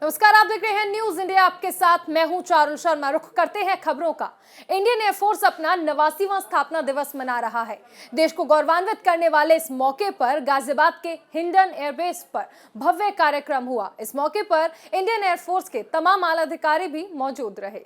नमस्कार, आप देख रहे हैं न्यूज इंडिया। आपके साथ मैं हूं चारुल शर्मा। रुख करते हैं खबरों का। इंडियन एयरफोर्स अपना 89वां स्थापना दिवस मना रहा है। देश को गौरवान्वित करने वाले इस मौके पर गाजियाबाद के हिंडन एयरबेस पर भव्य कार्यक्रम हुआ। इस मौके पर इंडियन एयरफोर्स के तमाम आला अधिकारी भी मौजूद रहे।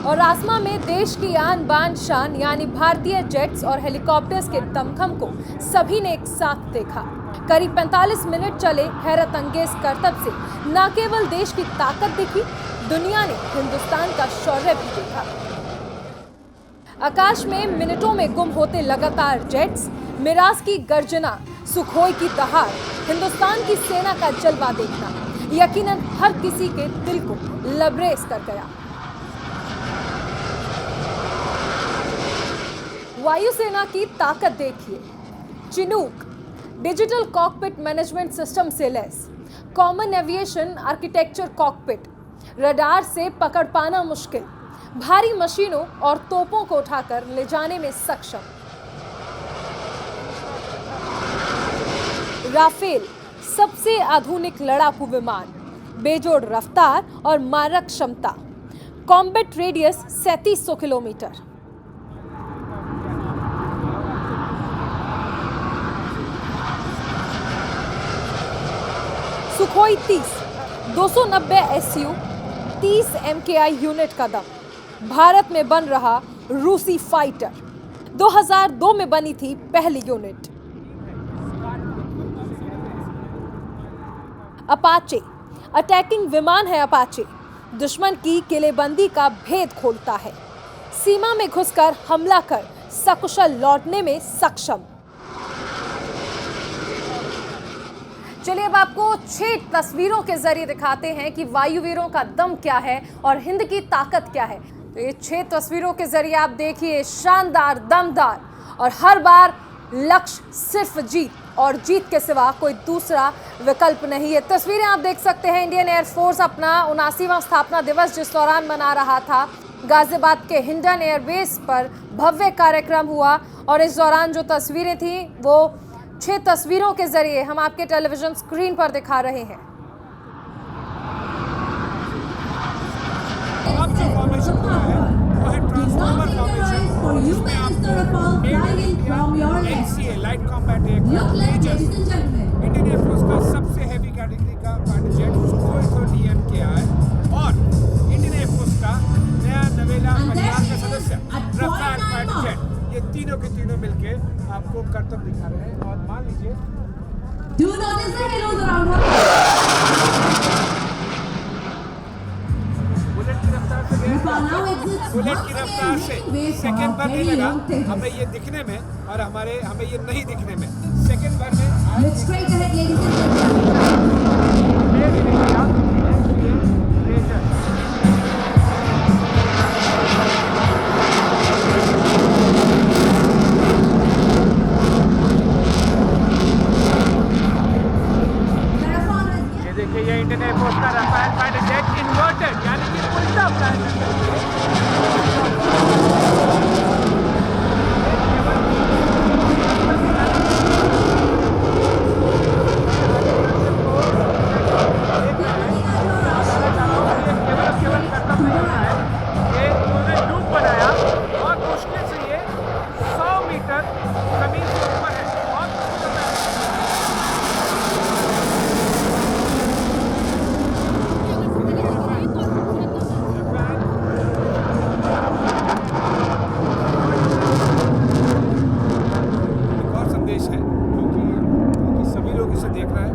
और आसमां में देश की आन बान शान यानी भारतीय जेट्स और हेलीकॉप्टर्स के दमखम को सभी ने एक साथ देखा। करीब 45 मिनट चले हैरत अंगेज करतब से न केवल देश की ताकत दिखी, दुनिया ने हिंदुस्तान का शौर्य भी देखा। आकाश में मिनटों में गुम होते लगातार जेट्स, मिराज की गर्जना, सुखोई की दहाड़, हिंदुस्तान की सेना का जलवा देखना यकीनन हर किसी के दिल को लबरेज कर गया। वायुसेना की ताकत देखिए। Chinook digital cockpit management system से लैस, common aviation architecture cockpit, radar से पकड़ पाना मुश्किल, भारी मशीनों और तोपों को उठाकर ले जाने में सक्षम। राफेल सबसे आधुनिक लड़ाकू विमान, बेजोड़ रफ्तार और मारक क्षमता, combat radius 3700 kilometre. Sukhoi 30 290 SU 30 MKI unit का दम, भारत में बन रहा रूसी फाइटर। 2002 में बनी थी पहली यूनिट। अपाचे अटैकिंग विमान है। अपाचे दुश्मन की किलेबंदी का भेद खोलता है, सीमा में घुसकर हमला कर सकुशल लौटने में सक्षम। चलिए अब आपको 6 तस्वीरों के जरिए दिखाते हैं कि वायुवीरों का दम क्या है और हिंद की ताकत क्या है। तो ये 6 तस्वीरों के जरिए आप देखिए, शानदार, दमदार और हर बार लक्ष्य सिर्फ जीत और जीत के सिवा कोई दूसरा विकल्प नहीं है। तस्वीरें आप देख सकते हैं। इंडियन एयरफोर्स अपना 79वां स्थापना दिवस जिस दौरान मना रहा था, गाजियाबाद के हिंडन एयरबेस पर भव्य कार्यक्रम हुआ और इस दौरान जो तस्वीरें थी वो 6 तस्वीरों के जरिए हम आपके टेलीविजन स्क्रीन पर दिखा रहे हैं। अब जो फॉर्मेशन हुआ है वो है ट्रांसफॉर्मर फॉर्मेशन, जिसमें आपको LCA light combat aircraft Indian air force का सबसे हैवी कैटेगरी का फाइटर जेट सुखोई 30 MKI और इंडियन एयरफोर्स का नया नवेला परिवार का सदस्य रफाल फाइटर जेट, ये तीनों के तीनों मिलके आपको करतब दिखा रहे हैं। और मान लीजिए बुलेट की रफ्तार से बुलेट की रफ्तार से सेकंड भर नहीं लगा हमें ये दिखने में और हमें ये नहीं दिखने में। सेकंड भर में देखिए, ये इंडियन एयरफोर्स का रफाल फाइटर जेट इन्वर्टेड यानी कि उल्टा फ्लाइट केवल करता है। ये उन्होंने लूप बनाया और मुश्किल से ये 100 मीटर जमीन से ऊपर है।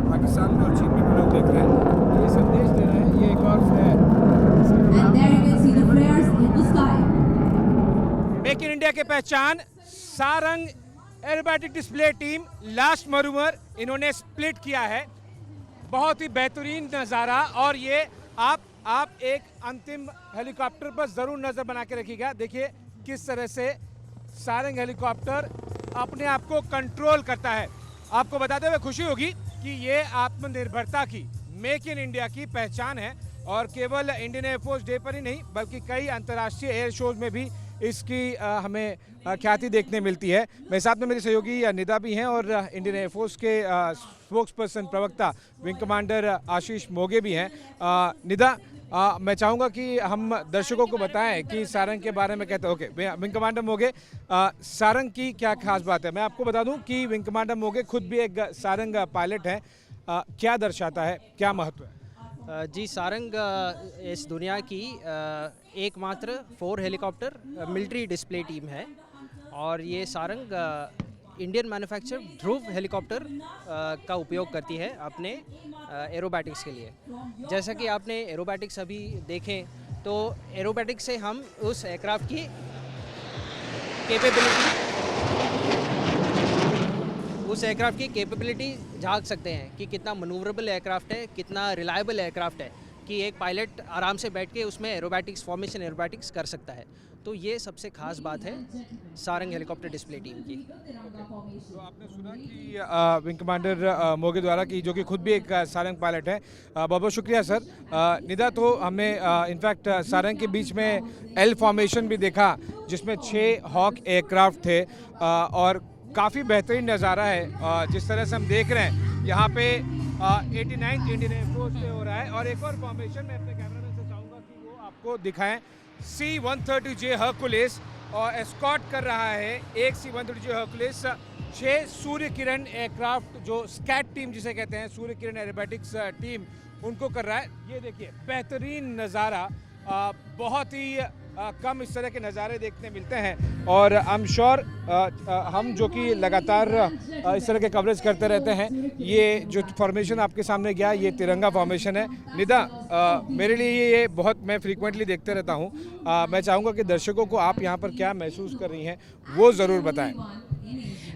पाकिस्तान में और चीन में भी लोग देख रहे हैं, ये संदेश दे रहे हैं। ये एक और फ्लेयर, मेक इन इंडिया के पहचान Sarang aerobatic display team last मरूमर इन्होंने स्प्लिट किया है। बहुत ही बेहतरीन नज़ारा। और ये आप एक अंतिम हेलीकॉप्टर पर ज़रूर नज़र बना के रखिएगा। देखिए किस तरह से सारंग हेलीकॉप्टर अपने आप को कंट्रोल करता है। आपको बताते हुए खुशी होगी कि ये आत्मनिर्भरता की, मेक इन इंडिया की पहचान है और केवल इंडियन एयरफोर्स डे पर ही नहीं बल्कि कई अंतर्राष्ट्रीय एयर शोज में भी इसकी हमें ख्याति देखने मिलती है। मेरे साथ में मेरी सहयोगी निदा भी हैं और इंडियन एयरफोर्स के स्पोक्स पर्सन प्रवक्ता विंग कमांडर आशीष मोगे भी हैं। निदा, मैं चाहूँगा कि हम दर्शकों को बताएं कि सारंग के बारे में कहते हैं। ओके, विंग कमांडर मोगे, सारंग की क्या खास बात है? मैं आपको बता दूं कि विंग कमांडर मोगे खुद भी एक सारंग पायलट हैं। क्या दर्शाता है, क्या महत्व है? जी, सारंग इस दुनिया की एकमात्र 4 हेलीकॉप्टर मिलिट्री डिस्प्ले टीम है और ये सारंग इंडियन मैन्युफैक्चर ध्रुव हेलीकॉप्टर का उपयोग करती है अपने एरोबैटिक्स के लिए। जैसा कि आपने एरोबैटिक्स अभी देखें तो एरोबैटिक्स से हम उस एयरक्राफ्ट की कैपेबिलिटी झांक सकते हैं कि कितना मनूवरेबल एयरक्राफ्ट है, कितना रिलायबल एयरक्राफ्ट है, कि एक पायलट आराम से बैठ के उसमें एरोबैटिक्स फॉर्मेशन एरोबैटिक्स कर सकता है। तो ये सबसे खास बात है सारंग हेलीकॉप्टर डिस्प्ले टीम की। तो आपने सुना कि विंग कमांडर मोगे द्वारा कि जो कि खुद भी एक सारंग पायलट है। बहुत बहुत शुक्रिया सर। निदा, तो हमने इनफैक्ट सारंग के बीच में एल फॉर्मेशन भी देखा जिसमें 6 हॉक एयरक्राफ्ट थे और काफ़ी बेहतरीन नज़ारा है। जिस तरह से हम देख रहे हैं यहाँ पे 89 इंडियन एयरफोर्स से हो रहा है। और एक और फॉर्मेशन में अपने कैमरामैन से चाहूँगा कि वो आपको दिखाएं। C-130J हर्कुलिस और एस्कॉर्ट कर रहा है एक C-130J Hercules 6 Surya Kiran aircraft, जो स्कैट टीम जिसे कहते हैं, सूर्य किरण एरोबैटिक्स टीम, उनको कर रहा है। ये देखिए बेहतरीन नज़ारा, बहुत ही कम इस तरह के नज़ारे देखने मिलते हैं और आई एम श्योर हम जो कि लगातार इस तरह के कवरेज करते रहते हैं। ये जो फॉर्मेशन आपके सामने गया, ये तिरंगा फॉर्मेशन है। निदा, मेरे लिए ये बहुत, मैं फ्रीक्वेंटली देखते रहता हूँ। मैं चाहूँगा कि दर्शकों को आप यहाँ पर क्या महसूस कर रही हैं वो ज़रूर बताएं।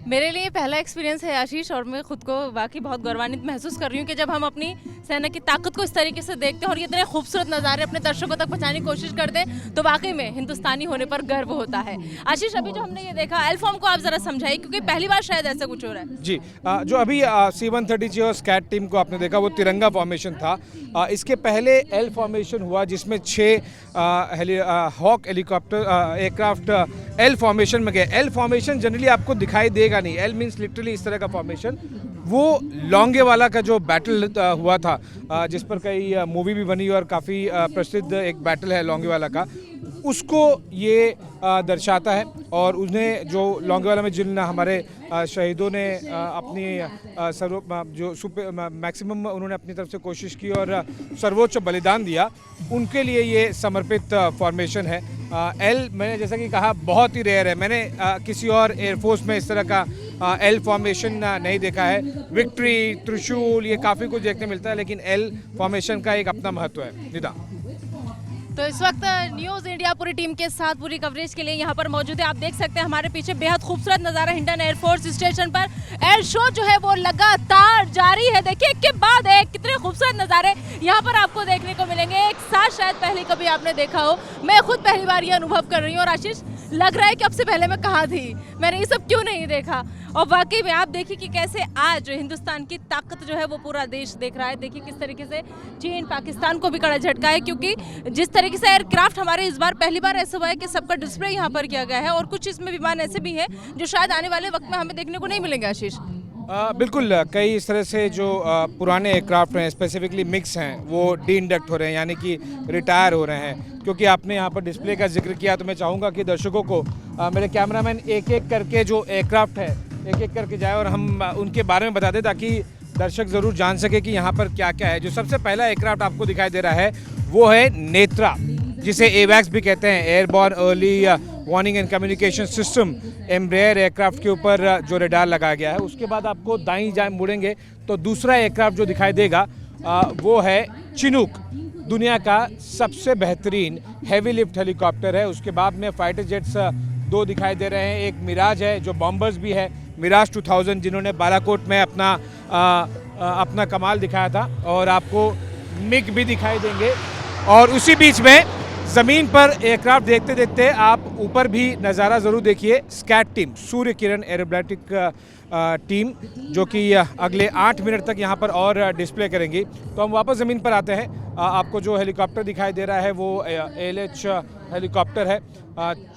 मेरे लिए पहला एक्सपीरियंस है आशीष, और मैं खुद को वाकई बहुत गौरवान्वित महसूस कर रही हूँ कि जब हम अपनी सेना की ताकत को इस तरीके से देखते हैं और ये इतने खूबसूरत नज़ारे अपने दर्शकों तक पहुँचाने की कोशिश करते हैं तो वाकई में हिंदुस्तानी होने पर गर्व होता है। आशीष, अभी जो हमने ये देखा एल फॉर्म को आप ज़रा समझाइए, क्योंकि पहली बार शायद ऐसा कुछ हो रहा है। जी, जो अभी C-130J और स्कैट टीम को आपने देखा वो तिरंगा फॉर्मेशन था। इसके पहले एल फॉर्मेशन हुआ जिसमें 6 hawk helicopter aircraft L formation में गए। एल फॉर्मेशन जनरली आपको दिखाई देगा नहीं। एल मीन्स लिटरली इस तरह का फॉर्मेशन। वो लोंगेवाला का जो बैटल हुआ था, जिस पर कई मूवी भी बनी और काफ़ी प्रसिद्ध एक बैटल है लोंगेवाला का, उसको ये दर्शाता है। और उन्हें जो लोंगेवाला में जिन हमारे शहीदों ने अपनी जो मैक्सिमम उन्होंने अपनी तरफ से कोशिश की और सर्वोच्च बलिदान दिया, उनके लिए ये समर्पित फॉर्मेशन है। एल, मैंने जैसा कि कहा, बहुत ही रेयर है। मैंने किसी और एयरफोर्स में इस तरह का एल फॉर्मेशन नहीं देखा है। विक्ट्री, त्रिशूल, ये काफ़ी कुछ देखने मिलता है, लेकिन एल फॉर्मेशन का एक अपना महत्व है। निदा, तो इस वक्त न्यूज़ इंडिया पूरी टीम के साथ पूरी कवरेज के लिए यहाँ पर मौजूद है। आप देख सकते हैं हमारे पीछे बेहद खूबसूरत नज़ारा हिंडन एयरफोर्स स्टेशन पर। एयर शो जो है वो लगातार जारी है। देखिए, एक के बाद एक कितने खूबसूरत नज़ारे यहाँ पर आपको देखने को मिलेंगे। एक साथ शायद पहले कभी आपने देखा हो, मैं खुद पहली बार ये अनुभव कर रही हूँ। और आशीष, लग रहा है कि अब से पहले मैं कहाँ थी, मैंने ये सब क्यों नहीं देखा। और वाकई में आप देखिए कि कैसे आज हिंदुस्तान की ताकत जो है वो पूरा देश देख रहा है। देखिए किस तरीके से चीन पाकिस्तान को भी कड़ा झटका है, क्योंकि जिस तरीके से एयरक्राफ्ट हमारे इस बार पहली बार ऐसा हुआ है कि सबका डिस्प्ले यहाँ पर किया गया है। और कुछ इसमें विमान ऐसे भी हैं जो शायद आने वाले वक्त में हमें देखने को नहीं मिलेंगे। आशीष, बिल्कुल, कई इस तरह से जो पुराने एयरक्राफ्ट हैं, स्पेसिफिकली मिक्स हैं, वो डी-इंडक्ट हो रहे हैं, यानी कि रिटायर हो रहे हैं। क्योंकि आपने यहाँ पर डिस्प्ले का जिक्र किया, तो मैं चाहूँगा कि दर्शकों को मेरे कैमरामैन एक एक करके जो एयरक्राफ्ट है एक एक करके जाए और हम उनके बारे में बता दें, ताकि दर्शक ज़रूर जान सके कि यहाँ पर क्या क्या है। जो सबसे पहला एयरक्राफ्ट आपको दिखाई दे रहा है वो है नेत्रा, जिसे एवैक्स भी कहते हैं, airborne early warning and communication system. Embraer aircraft के ऊपर जो रेडार लगाया गया है। उसके बाद आपको दाईं जाए मुड़ेंगे तो दूसरा एयरक्राफ्ट जो दिखाई देगा वो है चिनूक, दुनिया का सबसे बेहतरीन हैवी लिफ्ट हेलीकॉप्टर है। उसके बाद में फाइटर जेट्स 2 दिखाई दे रहे हैं। एक मिराज है जो बॉम्बर्स भी है, मिराज 2000, जिन्होंने बालाकोट में अपना कमाल दिखाया था। और आपको मिग भी दिखाई देंगे। और उसी बीच में ज़मीन पर एयरक्राफ्ट देखते देखते आप ऊपर भी नज़ारा ज़रूर देखिए। स्कैट team, Surya Kiran aerobatic team, जो कि अगले 8 मिनट तक यहाँ पर और डिस्प्ले करेंगी। तो हम वापस ज़मीन पर आते हैं। आपको जो हेलीकॉप्टर दिखाई दे रहा है वो ALH हेलीकॉप्टर है,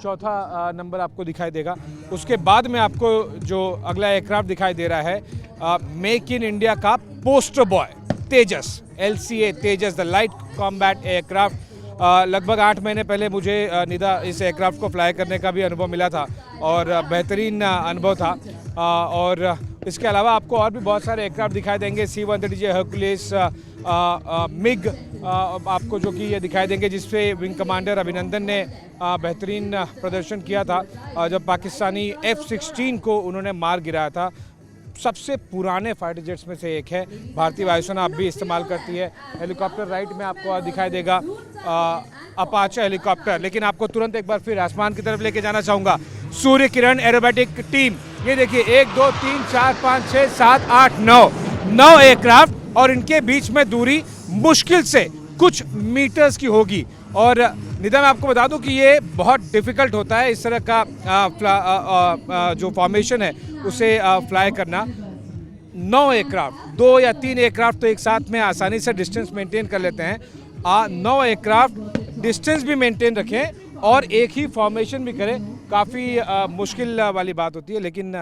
चौथा नंबर आपको दिखाई देगा। उसके बाद में आपको जो अगला एयरक्राफ्ट दिखाई दे रहा है मेक इन इंडिया का poster boy Tejas, LCA Tejas, the light combat aircraft. लगभग 8 महीने पहले मुझे निदा इस एयरक्राफ्ट को फ्लाई करने का भी अनुभव मिला था और बेहतरीन अनुभव था। और इसके अलावा आपको और भी बहुत सारे एयरक्राफ्ट दिखाई देंगे, C-130J हर्कुलिस, मिग आपको जो कि ये दिखाई देंगे, जिसपे विंग कमांडर अभिनंदन ने बेहतरीन प्रदर्शन किया था जब पाकिस्तानी F-16 को उन्होंने मार गिराया था। सबसे पुराने फाइटर जेट्स में से एक है, भारतीय वायुसेना अब भी इस्तेमाल करती है। हेलीकॉप्टर राइट में आपको और दिखाई देगा अपाचे हेलीकॉप्टर। लेकिन आपको तुरंत एक बार फिर आसमान की तरफ लेके जाना चाहूँगा। सूर्य किरण एरोबैटिक टीम, ये देखिए 1 2 3 4 5 6 7 8 9 एयरक्राफ्ट और इनके बीच में दूरी मुश्किल से कुछ मीटर्स की होगी। और निदा मैं आपको बता दूं कि ये बहुत डिफ़िकल्ट होता है इस तरह का जो फॉर्मेशन है उसे फ्लाई करना। 9 एयरक्राफ्ट, 2 या 3 एयरक्राफ्ट तो एक साथ में आसानी से डिस्टेंस मेंटेन कर लेते हैं। 9 एयरक्राफ्ट डिस्टेंस भी मेंटेन रखें और एक ही फॉर्मेशन भी करें, काफ़ी मुश्किल वाली बात होती है। लेकिन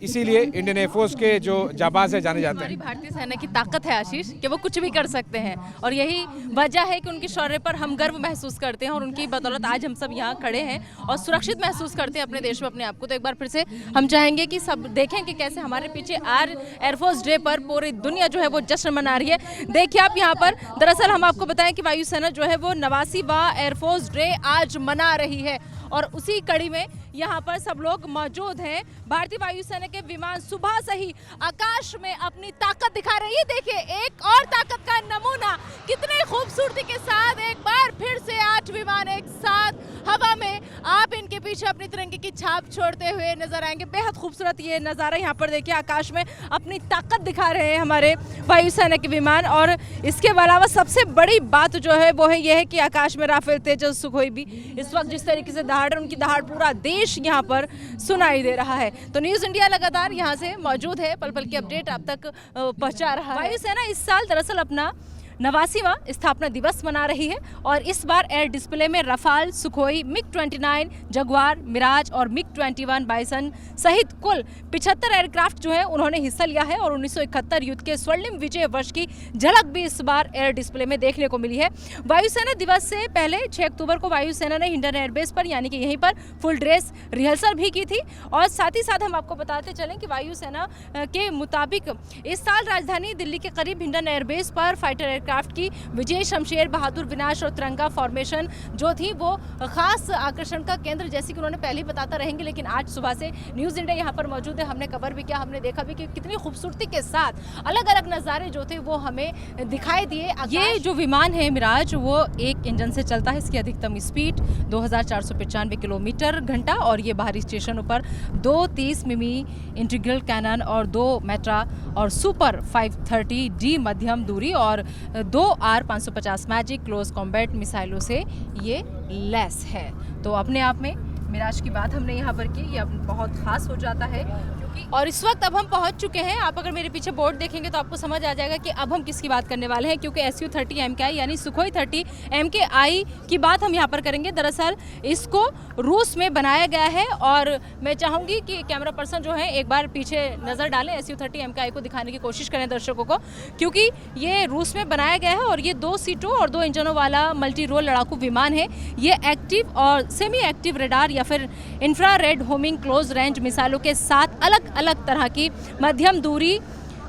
इसीलिए इंडियन एयरफोर्स के जो जाबाज है जाने जाते हैं। हमारी भारतीय सेना की ताकत है आशीष कि वो कुछ भी कर सकते हैं और यही वजह है कि उनकी शौर्य पर हम गर्व महसूस करते हैं और उनकी बदौलत आज हम सब यहाँ खड़े हैं और सुरक्षित महसूस करते हैं अपने देश में अपने आप को। तो एक बार फिर से हम चाहेंगे कि सब देखें कि कैसे हमारे पीछे एयरफोर्स डे पर पूरी दुनिया जो है वो जश्न मना रही है। देखिए आप यहाँ पर, दरअसल हम आपको बताएं कि वायुसेना जो है वो 89वां एयरफोर्स डे आज मना रही है और उसी कड़ी में यहाँ पर सब लोग मौजूद हैं। भारतीय वायुसेना के विमान सुबह से ही आकाश में अपनी ताकत दिखा रही है। देखिए एक और ताकत का नमूना, कितने खूबसूरती के साथ एक बार फिर से 8 विमान एक साथ हवा में, आप इनके पीछे अपनी तिरंगे की छाप छोड़ते हुए नजर आएंगे। बेहद खूबसूरत ये नज़ारा यहाँ पर देखिए, आकाश में अपनी ताकत दिखा रहे हैं हमारे वायुसेना के विमान। और इसके अलावा सबसे बड़ी बात जो है वो है ये है कि आकाश में राफेल, तेजस, सुखोई भी इस वक्त जिस तरीके से दहाड़, उनकी दहाड़ पूरा देश यहाँ पर सुनाई दे रहा है। तो न्यूज़ इंडिया लगातार यहाँ से मौजूद है, पल पल की अपडेट आप तक पहुँचा रहा है। वायुसेना इस साल दरअसल अपना 89वां स्थापना दिवस मना रही है और इस बार एयर डिस्प्ले में Rafale, Sukhoi, MiG-29, Jaguar, Mirage और MiG-21 बाइसन सहित कुल 75 एयरक्राफ्ट जो है उन्होंने हिस्सा लिया है और 1971 युद्ध के स्वर्णिम विजय वर्ष की झलक भी इस बार एयर डिस्प्ले में देखने को मिली है। वायुसेना दिवस से पहले 6 अक्टूबर को वायुसेना ने हिंडन एयरबेस पर यानी कि यहीं पर फुल ड्रेस रिहर्सल भी की थी। और साथ ही साथ हम आपको बताते चलें कि वायुसेना के मुताबिक इस साल राजधानी दिल्ली के करीब हिंडन एयरबेस पर फाइटर क्राफ्ट की विजय, शमशेर, बहादुर, विनाश और तिरंगा फॉर्मेशन जो थी वो खास आकर्षण का केंद्र, जैसे कि उन्होंने पहले ही बताता रहेंगे। लेकिन आज सुबह से न्यूज़ इंडिया यहाँ पर मौजूद है, हमने कवर भी किया, हमने देखा भी कि कितनी खूबसूरती के साथ अलग अलग नज़ारे जो थे वो हमें दिखाई दिए। ये जो विमान है मिराज, वो एक इंजन से चलता है। इसकी अधिकतम स्पीड 2495 किलोमीटर घंटा और ये बाहरी स्टेशनों पर 2 30 मिमी इंटीग्रल कैनन और 2 मेट्रा और सुपर 530D मध्यम दूरी और 2 R-550 मैजिक क्लोज कॉम्बैट मिसाइलों से ये लैस है। तो अपने आप में मिराज की बात हमने यहाँ पर की, ये बहुत खास हो जाता है क्योंकि। और इस वक्त अब हम पहुँच चुके हैं, आप अगर मेरे पीछे बोर्ड देखेंगे तो आपको समझ आ जाएगा कि अब हम किसकी बात करने वाले हैं, क्योंकि Su-30 MKI यानी सुखोई 30 MKI की बात हम यहाँ पर करेंगे। दरअसल इसको रूस में बनाया गया है और मैं चाहूँगी कि कैमरा पर्सन जो है एक बार पीछे नज़र डालें, Su-30 MKI को दिखाने की कोशिश करें दर्शकों को, क्योंकि ये रूस में बनाया गया है और ये 2 सीटों और 2 इंजनों वाला मल्टी रोल लड़ाकू विमान है। ये एक्टिव और सेमी एक्टिव रेडार या फिर इंफ्रारेड होमिंग क्लोज रेंज मिसाइलों के साथ अलग अलग तरह की मध्यम दूरी,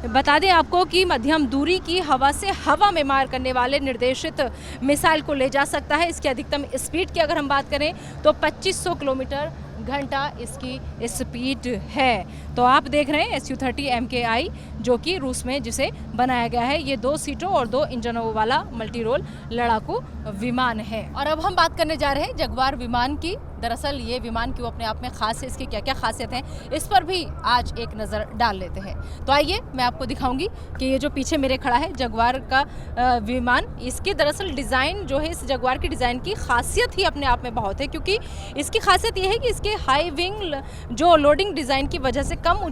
बता दें आपको कि मध्यम दूरी की हवा से हवा में मार करने वाले निर्देशित मिसाइल को ले जा सकता है। इसकी अधिकतम स्पीड की अगर हम बात करें तो 2500 किलोमीटर घंटा इसकी स्पीड है। तो आप देख रहे हैं Su-30 MKI जो कि रूस में जिसे बनाया गया है। ये 2 सीटों और 2 इंजनों वाला मल्टी रोल लड़ाकू विमान है। और अब हम बात करने जा रहे हैं जगुआर विमान की। दरअसल ये विमान क्यों अपने आप में खास है, इसकी क्या क्या खासियत है, इस पर भी आज एक नज़र डाल लेते हैं। तो आइए मैं आपको दिखाऊंगी कि ये जो पीछे मेरे खड़ा है जगुआर का विमान, इसकी दरअसल डिज़ाइन जो है, इस जगुआर की डिज़ाइन की खासियत ही अपने आप में बहुत है, क्योंकि इसकी खासियत ये है कि इसके हाई विंग जो लोडिंग डिज़ाइन की वजह से कम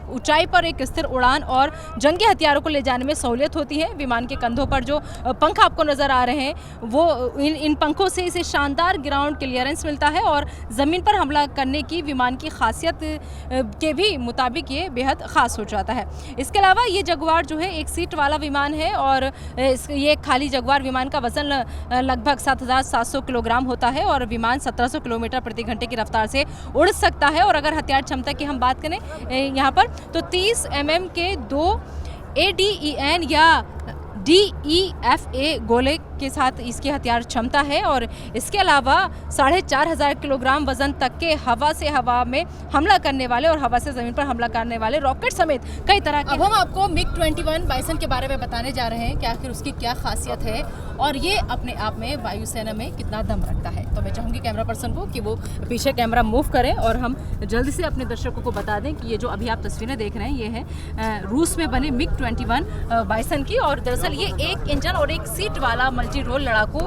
ऊंचाई पर एक स्थिर उड़ान और जंगी हथियारों को ले जाने में सहूलियत होती है। विमान के कंधों पर जो पंख आपको नज़र आ रहे हैं वो इन पंखों से इसे शानदार ग्राउंड क्लियरेंस मिलता है और ज़मीन पर हमला करने की विमान की खासियत के भी मुताबिक ये बेहद ख़ास हो जाता है। इसके अलावा ये जगुआर जो है एक सीट वाला विमान है और ये खाली जगुआर विमान का वज़न लगभग 7,700 किलोग्राम होता है और विमान 1700 किलोमीटर प्रति घंटे की रफ्तार से उड़ सकता है। और अगर हथियार क्षमता की हम बात करें यहाँ पर तो 30 mm के 2 ADEN या DEFA गोले के साथ इसकी हथियार क्षमता है और इसके अलावा 4,500 किलोग्राम वजन तक के हवा से हवा में हमला करने वाले और हवा से ज़मीन पर हमला करने वाले रॉकेट समेत कई तरह के। अब हम आपको MiG-21 बाइसन के बारे में बताने जा रहे हैं कि आखिर उसकी क्या खासियत है और ये अपने आप में वायुसेना में कितना दम रखता है। तो मैं चाहूँगी कैमरा पर्सन को कि वो पीछे कैमरा मूव करें और हम जल्दी से अपने दर्शकों को बता दें कि ये जो अभी आप तस्वीरें देख रहे हैं ये है रूस में बने MiG-21 बाइसन की। और दरअसल ये एक इंजन और एक सीट वाला मल्टी रोल लड़ाकू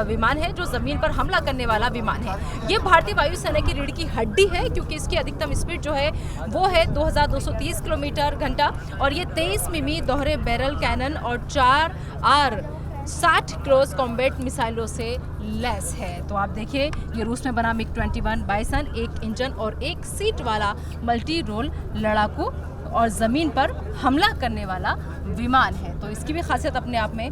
विमान है जो जमीन पर हमला करने वाला विमान है। ये भारतीय वायुसेना की रीढ़ की हड्डी है क्योंकि इसकी अधिकतम स्पीड जो है वो है 2230 किलोमीटर घंटा और ये 23 मिमी दोहरे बैरल कैनन और 4 R-60 क्लोज कॉम्बैट मिसाइलों से लेस है। तो आप देखिए ये रूस में बना MiG-21 बाइसन एक इंजन और एक सीट वाला मल्टी रोल लड़ाकू और ज़मीन पर हमला करने वाला विमान है। तो इसकी भी खासियत अपने आप में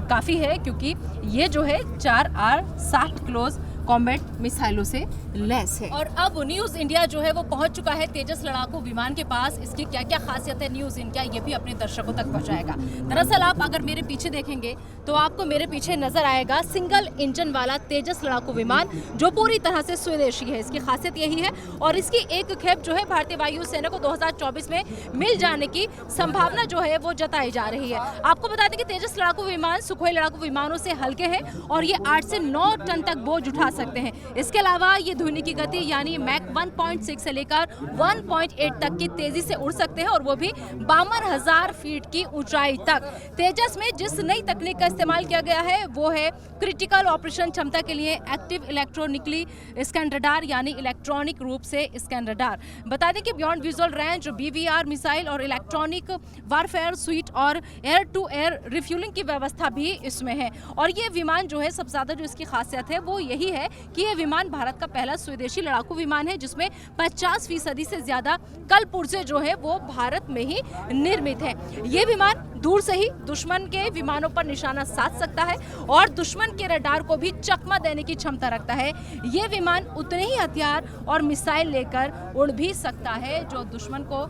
काफ़ी है क्योंकि ये जो है 4 R-60 क्लोज कॉम्बैट मिसाइलों से लेस है। और अब न्यूज़ इंडिया जो है वो पहुंच चुका है तेजस लड़ाकू विमान के पास। इसकी क्या क्या खासियत है न्यूज़ इंडिया ये भी अपने दर्शकों तक पहुंचाएगा। दरअसल आप अगर मेरे पीछे देखेंगे तो आपको मेरे पीछे नजर आएगा सिंगल इंजन वाला तेजस लड़ाकू विमान जो पूरी तरह से स्वदेशी है। इसकी खासियत यही है और इसकी एक खेप जो है भारतीय वायुसेना को 2024 में मिल जाने की संभावना जो है वो जताई जा रही है। आपको बता दें कि तेजस लड़ाकू विमान सुखोई लड़ाकू विमानों से हल्के हैं और ये 8 से 9 टन तक बोझ उठा सकते हैं। इसके अलावा ये ध्वनि की गति यानी मैक 1.6 से लेकर 1.8 तक की तेजी से उड़ सकते हैं और वो भी 52,000 फीट की ऊंचाई तक। तेजस में जिस नई तकनीक का इस्तेमाल किया गया है वो है क्रिटिकल ऑपरेशन क्षमता के लिए एक्टिव इलेक्ट्रॉनिकली स्कैन रडार यानी इलेक्ट्रॉनिक रूप से स्कैन रडार। बता दें कि beyond visual range BVR missile और इलेक्ट्रॉनिक वारफेयर स्वीट और एयर टू एयर रिफ्यूलिंग की व्यवस्था भी इसमें है। और ये विमान जो है सबसे ज्यादा जो इसकी खासियत है वो यही है कि ये विमान भारत का पहला स्वदेशी लड़ाकू विमान है जिसमें 50% से ज्यादा कल पुर्जे जो है वो भारत में ही निर्मित है। ये विमान दूर से ही दुश्मन के विमानों पर निशाना साध सकता है और दुश्मन के रडार को भी चकमा देने की क्षमता रखता है। ये विमान उतने ही हथियार और मिसाइल लेकर उड़ भी सकता है जो दुश्मन को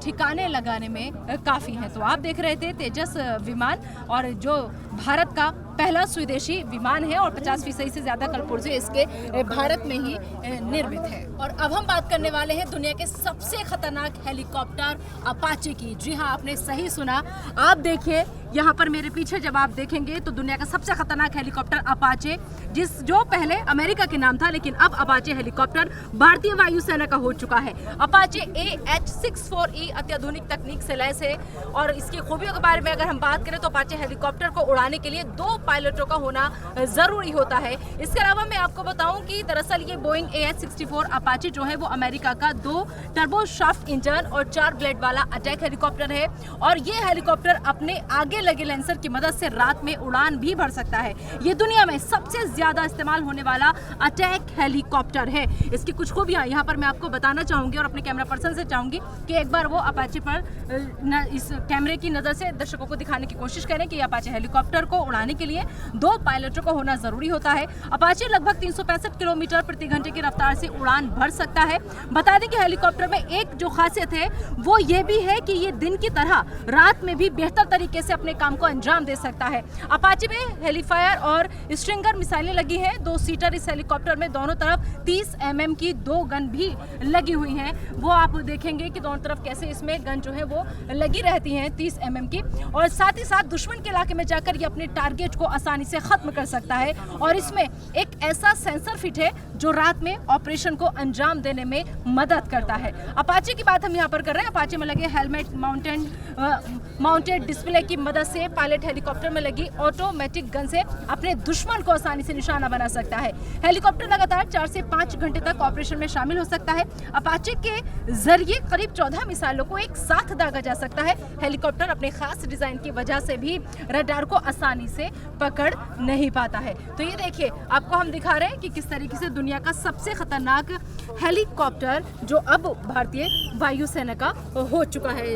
ठिकाने लगाने में काफ़ी है। तो आप देख रहे थे तेजस विमान और जो भारत का पहला स्वदेशी विमान है और 50% से ज़्यादा कलपुर्जे इसके भारत में ही निर्मित है। और अब हम बात करने वाले हैं दुनिया के सबसे खतरनाक हेलीकॉप्टर अपाचे की। जी हाँ, आपने सही सुना। आप देखिए यहाँ पर मेरे पीछे जब आप देखेंगे तो दुनिया का सबसे खतरनाक हेलीकॉप्टर अपाचे जो पहले अमेरिका के नाम था लेकिन अब अपाचे हेलीकॉप्टर भारतीय वायुसेना का हो चुका है। अपाचे AH-64E अत्याधुनिक तकनीक से लैस है और इसकी खूबियों के बारे में अगर हम बात करें तो अपाचे हेलीकॉप्टर को उड़ाने के लिए 2 पायलटों का होना जरूरी होता है। इसके अलावा मैं आपको बताऊं कि दरअसल ये बोइंग AH-64 अपाचे जो है वो अमेरिका का 2 टर्बो शाफ्ट इंजन और 4 ब्लेड वाला अटैक हेलीकॉप्टर है और ये हेलीकॉप्टर अपने आगे लगे लेंसर की मदद से रात में उड़ान भी भर सकता है। ये दुनिया में सबसे ज्यादा इस्तेमाल होने वाला अटैक हेलीकॉप्टर है। इसकी कुछ खूबियां यहाँ पर मैं आपको बताना चाहूंगी और अपने कैमरा पर्सन से चाहूंगी कि एक बार वो अपाचे पर इस कैमरे की नजर से दर्शकों को दिखाने की कोशिश करें कि अपाचे हेलीकॉप्टर को उड़ाने के लिए 2 पायलटों का होना जरूरी होता है। अपाचे लगभग 365 किलोमीटर प्रति घंटे की रफ्तार से उड़ान भर सकता है। बता दें कि हेलीकॉप्टर में एक जो खासियत है वो ये भी है कि ये दिन की तरह रात में भी बेहतर तरीके से अपने काम को अंजाम दे सकता है। अपाचे में हेलीफायर और स्ट्रिंगर मिसाइलें लगी हैं। 2 सीटर इस हेलीकॉप्टर में दोनों तरफ 30 mm की 2 गन भी लगी हुई हैं। वो आप देखेंगे कि दोनों तरफ कैसे इसमें गन जो है वो लगी रहती हैं 30 mm की और साथ ही साथ दुश्मन के इलाके में जाकर ये अपने टारगेट को को आसानी से खत्म कर सकता है। और इसमें एक ऐसा सेंसर फिट है जो रात में ऑपरेशन को अंजाम देने में मदद करता है। अपाचे की बात हम यहाँ पर कर रहे हैं। अपाचे में लगे हेलमेट माउंटेड डिस्प्ले की मदद से पायलट हेलीकॉप्टर में लगी ऑटोमेटिक गन से अपने दुश्मन को आसानी से निशाना बना सकता है। हेलीकॉप्टर लगातार 4 से 5 घंटे तक ऑपरेशन में शामिल हो सकता है। अपाचे के जरिए करीब 14 मिसाइलों को एक साथ दागा जा सकता है। हेलीकॉप्टर अपने खास डिजाइन की वजह से भी रडार को आसानी से पकड़ नहीं पाता है। तो ये देखिए, आपको हम दिखा रहे हैं कि किस तरीके से दुनिया का सबसे खतरनाक हेलीकॉप्टर जो अब भारतीय वायुसेना का हो चुका है।